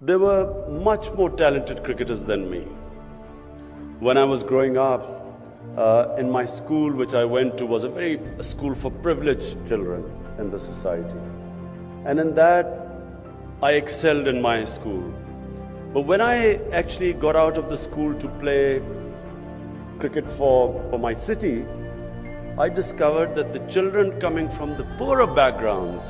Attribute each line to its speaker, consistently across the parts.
Speaker 1: There were much more talented cricketers than me. When I was growing up, in my school, which I went to, was a school for privileged children in the society. And in that, I excelled in my school. But when I actually got out of the school to play cricket for my city, I discovered that the children coming from the poorer backgrounds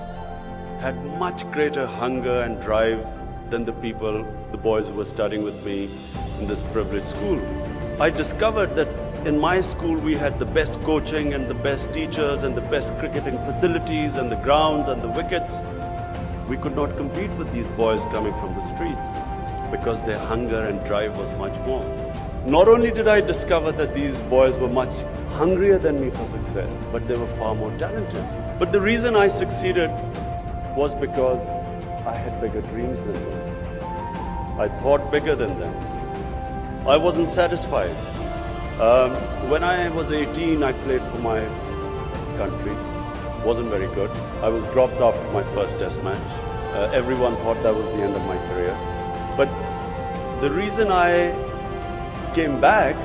Speaker 1: had much greater hunger and drive than the boys who were studying with me in this privileged school. I discovered that in my school we had the best coaching and the best teachers and the best cricketing facilities and the grounds and the wickets. We could not compete with these boys coming from the streets because their hunger and drive was much more. Not only did I discover that these boys were much hungrier than me for success, but they were far more talented. But the reason I succeeded was because I had bigger dreams than them. I thought bigger than them. I wasn't satisfied. When I was 18, I played for my country. Wasn't very good. I was dropped after my first test match. Everyone thought that was the end of my career. But the reason I came back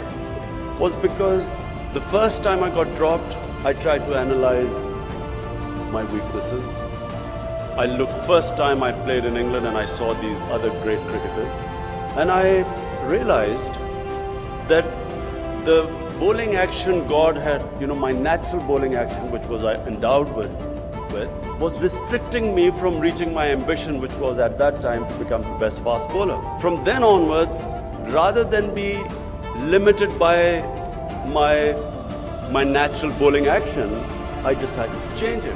Speaker 1: was because the first time I got dropped, I tried to analyze my weaknesses. First time I played in England and I saw these other great cricketers, and I realized that the bowling action God had, my natural bowling action, which was I endowed with, was restricting me from reaching my ambition, which was at that time to become the best fast bowler. From then onwards, rather than be limited by my natural bowling action, I decided to change it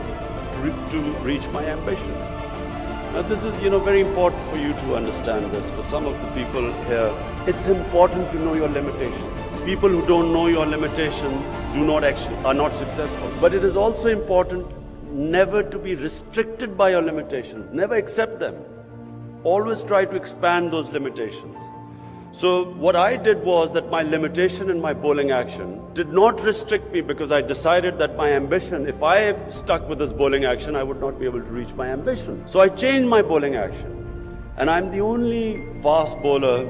Speaker 1: to reach my ambition. Now this is, very important for you to understand this. For some of the people here, it's important to know your limitations. People who don't know your limitations are not successful. But it is also important never to be restricted by your limitations. Never accept them. Always try to expand those limitations. So what I did was that my limitation in my bowling action did not restrict me, because I decided that my ambition, if I stuck with this bowling action, I would not be able to reach my ambition. So I changed my bowling action. And I'm the only fast bowler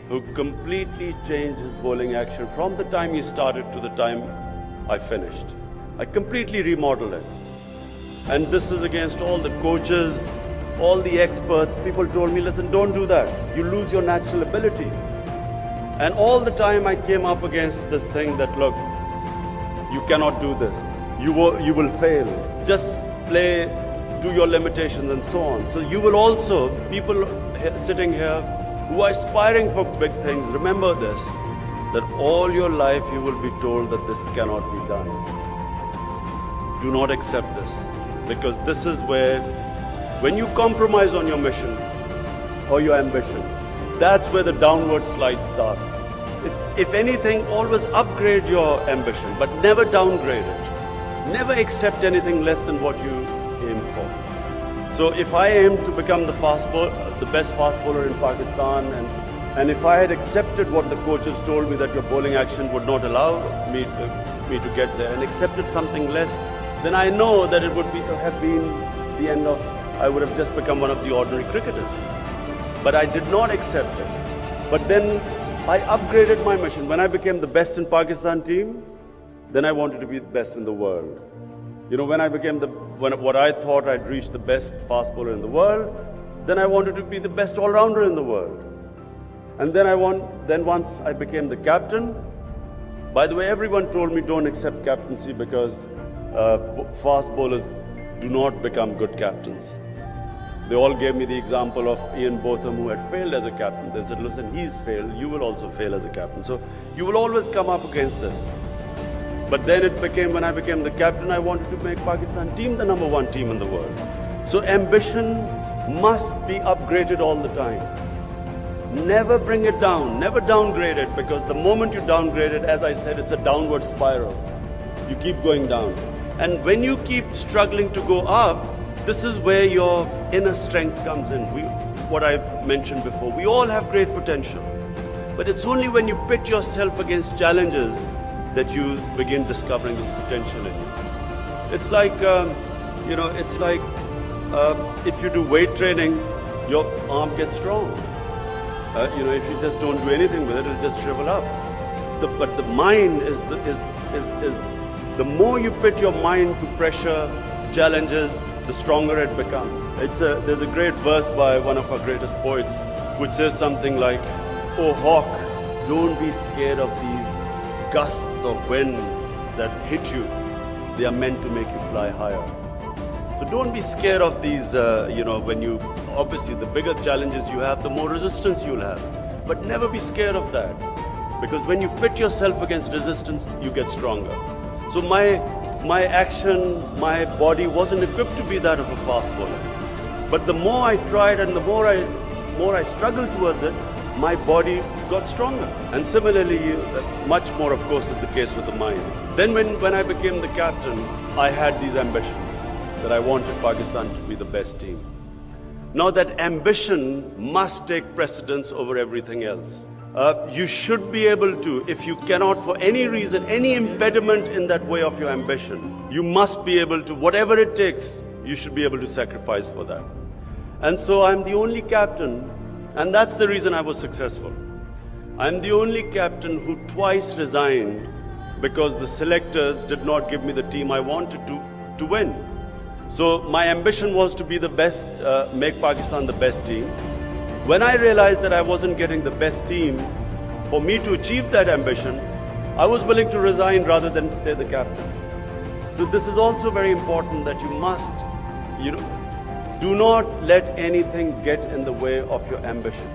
Speaker 1: who completely changed his bowling action from the time he started to the time I finished. I completely remodeled it. And this is against all the coaches, all the experts. People told me, listen, don't do that. You lose your natural ability. And all the time I came up against this thing that, look, you cannot do this. You will fail. Just play, do your limitations and so on. So you will also, people sitting here who are aspiring for big things, remember this, that all your life you will be told that this cannot be done. Do not accept this, because this is where, when you compromise on your mission or your ambition, that's where the downward slide starts. If anything, always upgrade your ambition, but never downgrade it. Never accept anything less than what you aim for. So if I aim to become the best fast bowler in Pakistan, and if I had accepted what the coaches told me, that your bowling action would not allow me to get there, and accepted something less, then I know that it would have been the end of, I would have just become one of the ordinary cricketers. But I did not accept it. But then I upgraded my mission. When I became the best in Pakistan team, then I wanted to be the best in the world. When I became what I thought I'd reach the best fast bowler in the world, then I wanted to be the best all-rounder in the world. And then once I became the captain, by the way, everyone told me don't accept captaincy because fast bowlers do not become good captains. They all gave me the example of Ian Botham, who had failed as a captain. They said, listen, he's failed, you will also fail as a captain. So you will always come up against this. But then it became, when I became the captain, I wanted to make Pakistan team the #1 team in the world. So ambition must be upgraded all the time. Never bring it down, never downgrade it, because the moment you downgrade it, as I said, it's a downward spiral. You keep going down. And when you keep struggling to go up, this is where your inner strength comes in. What I mentioned before, we all have great potential. But it's only when you pit yourself against challenges that you begin discovering this potential in you. It's like, if you do weight training, your arm gets strong. If you just don't do anything with it, it'll just shrivel up. But the mind is the more you put your mind to pressure, challenges, the stronger it becomes. There's a great verse by one of our greatest poets which says something like, "Oh hawk, don't be scared of these gusts of wind that hit you. They are meant to make you fly higher." So don't be scared of these, obviously the bigger challenges you have, the more resistance you'll have. But never be scared of that. Because when you pit yourself against resistance, you get stronger. So my action, my body wasn't equipped to be that of a fast bowler. But the more I tried and the more I struggled towards it, my body got stronger. And similarly, much more, of course, is the case with the mind. Then when I became the captain, I had these ambitions that I wanted Pakistan to be the best team. Now that ambition must take precedence over everything else. You should be able to, if you cannot for any reason, any impediment in that way of your ambition, you must be able to, whatever it takes, you should be able to sacrifice for that. And so I'm the only captain, and that's the reason I was successful. I'm the only captain who twice resigned because the selectors did not give me the team I wanted to win. So my ambition was to be the best, make Pakistan the best team. When I realized that I wasn't getting the best team, for me to achieve that ambition, I was willing to resign rather than stay the captain. So this is also very important, that you must, do not let anything get in the way of your ambition.